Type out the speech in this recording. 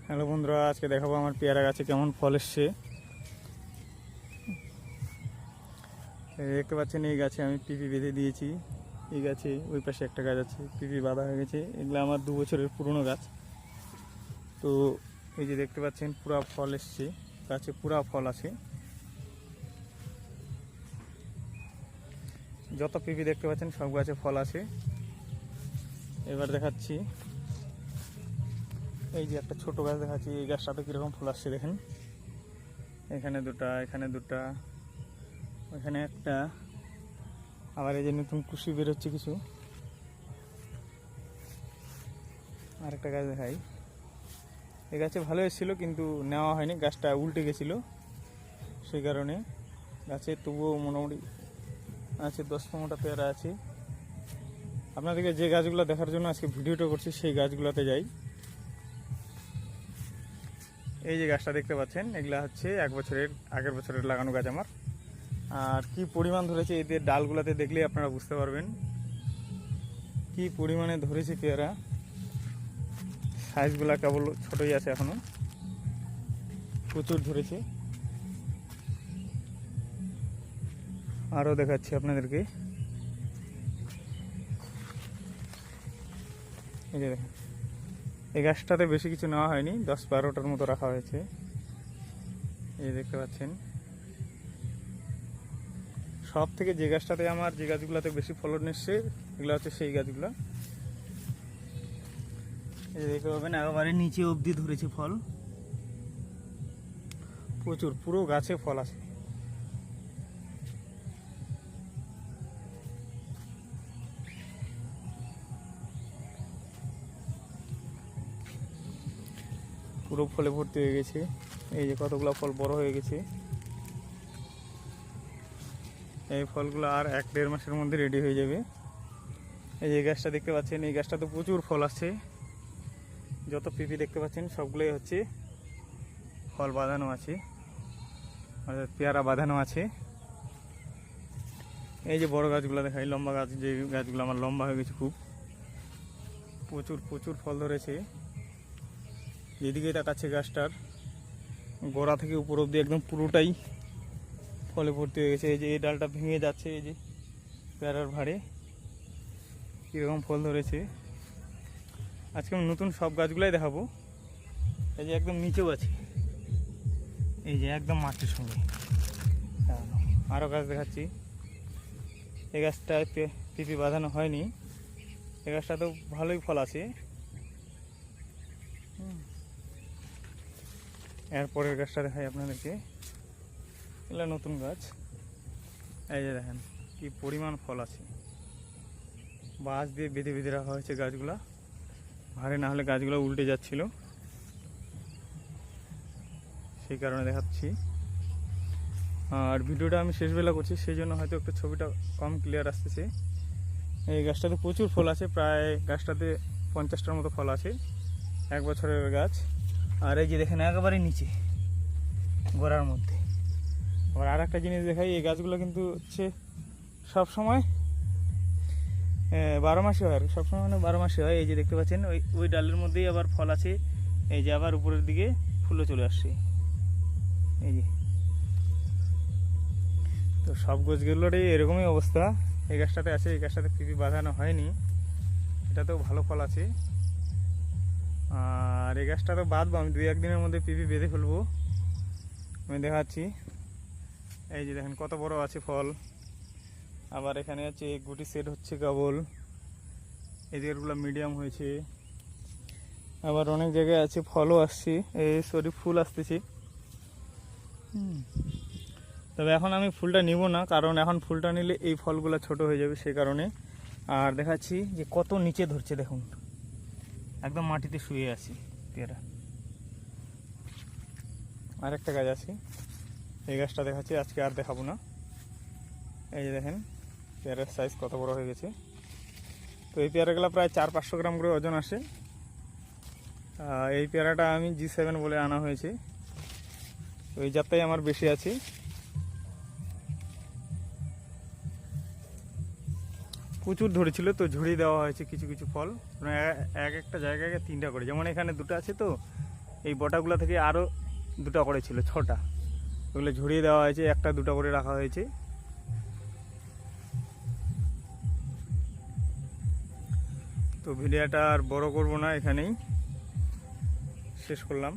Hello বন্ধুরা, আজকে দেখাবো আমার পেয়ারা গাছে কেমন ফল এসছে। দেখতে পাচ্ছেন এই গাছে আমি পিপি বেঁধে দিয়েছি। এই গাছে ওই পাশে একটা গাছ আছে, পিপি বাঁধা হয়ে গেছে। এগুলো আমার 2 বছরের পুরনো গাছ। তো এই যে দেখতে পাচ্ছেন পুরা ফল এসছে, গাছে পুরা ফল আছে। যত পিপি দেখতে পাচ্ছেন সব গাছে ফল আছে। এবার দেখাচ্ছি, এই যে একটা ছোট গাছ দেখাচ্ছি, এই গাছটাতে কীরকম ফুল আসছে দেখেন। এখানে দুটা, এখানে দুটা, ওইখানে একটা, আবার এই যে নতুন কুশি বেরোচ্ছে কিছু। আর একটা গাছ দেখাই, এই গাছে ভালো এসেছিলো কিন্তু নেওয়া হয়নি, গাছটা উল্টে গেছিলো, সেই কারণে গাছে তবুও মোটামুটি আছে 10-15টা পেয়ারা আছে। আপনাদেরকে যে গাছগুলো দেখার জন্য আজকে ভিডিওটা করছি সেই গাছগুলোতে যাই। এই যে গাছটা দেখতে পাচ্ছেন, এগুলা হচ্ছে আগের বছরের লাগানো গাছ আমার। আর কি পরিমাণ ধরেছে এদের ডালগুলোতে দেখলে আপনারা বুঝতে পারবেন কি পরিমাণে ধরেছে পেয়ারা। সাইজগুলা কেবল ছোটই আছে, এখনো প্রচুর ধরেছে। আরও দেখাচ্ছি আপনাদেরকে, এই যে দেখেন, এই গাছটাতে বেশি কিছু নেওয়া হয়নি, 10-12টার মতো রাখা হয়েছে। এই দেখতে পাচ্ছেন, সব থেকে যে গাছটাতে আমার যে গাছগুলোতে বেশি ফলন এসছে এগুলো হচ্ছে সেই গাছগুলো। এই দেখতে পাবেন একেবারে নিচে অবধি ধরেছে ফল, প্রচুর, পুরো গাছে ফল আছে। পুরো ফলে ভর্তি হয়ে গেছে। এই যে কতগুলো ফল বড় হয়ে গেছে। এই ফলগুলো আর 1-1.5 মাসের মধ্যে রেডি হয়ে যাবে। এই যে গাছটা দেখতে পাচ্ছেন, এই গাছটা তো প্রচুর ফল আসছে। যত পিপি দেখতে পাচ্ছেন সবগুলোই হচ্ছে ফল বাঁধানো আছে, অর্থাৎ পেয়ারা বাঁধানো আছে। এই যে বড় গাছগুলো দেখাই, লম্বা গাছ, যে গাছগুলো আমার লম্বা হয়ে গেছে, খুব প্রচুর প্রচুর ফল ধরেছে। যেদিকে তাকাচ্ছে গাছটার গোড়া থেকে উপর অবধি একদম পুরোটাই ফলে ভর্তি হয়ে গেছে। এই যে এই ডালটা ভেঙে যাচ্ছে, এই যে পেয়ারার ভারে কীরকম ফল ধরেছে। আজকে আমি নতুন সব গাছগুলাই দেখাবো। এই যে একদম নিচেও আছে, এই যে একদম মাটির সঙ্গে। আরও গাছ দেখাচ্ছি, এই গাছটায় পিপি বাঁধানো হয়নি, এই গাছটা তো ভালোই ফল আছে। এরপরের গাছটা দেখাই আপনাদেরকে, এগুলো নতুন গাছ। এই যে দেখেন কি পরিমাণ ফল আছে। বাঁশ দিয়ে বেঁধে বেঁধে রাখা হয়েছে গাছগুলা, ভারে না হলে গাছগুলো উল্টে যাচ্ছিল, সেই কারণে দেখাচ্ছি। আর ভিডিওটা আমি শেষবেলা করছি, সেই জন্য হয়তো একটু ছবিটা কম ক্লিয়ার আসতেছে। এই গাছটাতে প্রচুর ফল আছে, প্রায় গাছটাতে 50টার মতো ফল আছে, 1 বছরের গাছ। আর এই যে দেখেন একেবারে নিচে গোড়ার মধ্যে। আবার আর একটা জিনিস দেখাই, এই গাছগুলো কিন্তু হচ্ছে সবসময় 12 মাসে হয়, আর সবসময় মানে 12 মাসে হয়। এই যে দেখতে পাচ্ছেন ওই ডালের মধ্যেই আবার ফল আছে, এই যে আবার উপরের দিকে ফুলও চলে আসছে। এই যে, তো সব গাছগুলোরই এরকমই অবস্থা। এই গাছটাতে আছে, এই গাছটাতে পিপি বাঁধানো হয়নি, এটাতেও ভালো ফল আছে। আর এই গাছটা তো বাঁধবো আমি, 2-1 দিনের মধ্যে পিপি বেঁধে ফেলবো, আমি দেখাচ্ছি। এই যে দেখেন কত বড় আছে ফল। আবার এখানে আছে গুটি সেট হচ্ছে কেবল, এই জায়গাগুলো মিডিয়াম হয়েছে। আবার অনেক জায়গায় আছে ফলও আসছে, এই ফুল আসতেছে। তবে এখন আমি ফুলটা নিব না, কারণ এখন ফুলটা নিলে এই ফলগুলো ছোট হয়ে যাবে, সেই কারণে। আর দেখাচ্ছি যে কত নিচে ধরছে, দেখুন একদম মাটিতে শুয়ে আছি পেয়ারা। আর একটা গাছ আছে, এই গাছটা দেখাচ্ছি, আজকে আর দেখাবো না। এই যে দেখেন পেয়ারার সাইজ কত বড় হয়ে গেছে। তো এই পেয়ারাগুলো প্রায় 400-500 গ্রাম করে ওজন আসে। এই পেয়ারাটা আমি G7 বলে আনা হয়েছে, ওই জাতটাই আমার বেশি আছে। প্রচুর ধরেছিল, তো ঝুড়ি দেওয়া হয়েছে কিছু কিছু ফল, এক একটা জায়গায় 3টা করে, যেমন এখানে 2টা আছে, তো এই বটাগুলো থেকে আরও দুটো করে ছিল, 6টা, ওগুলো ঝরিয়ে দেওয়া হয়েছে, একটা দুটো করে রাখা হয়েছে। তো ভিডিওটা আর বড় করব না, এখানেই শেষ করলাম।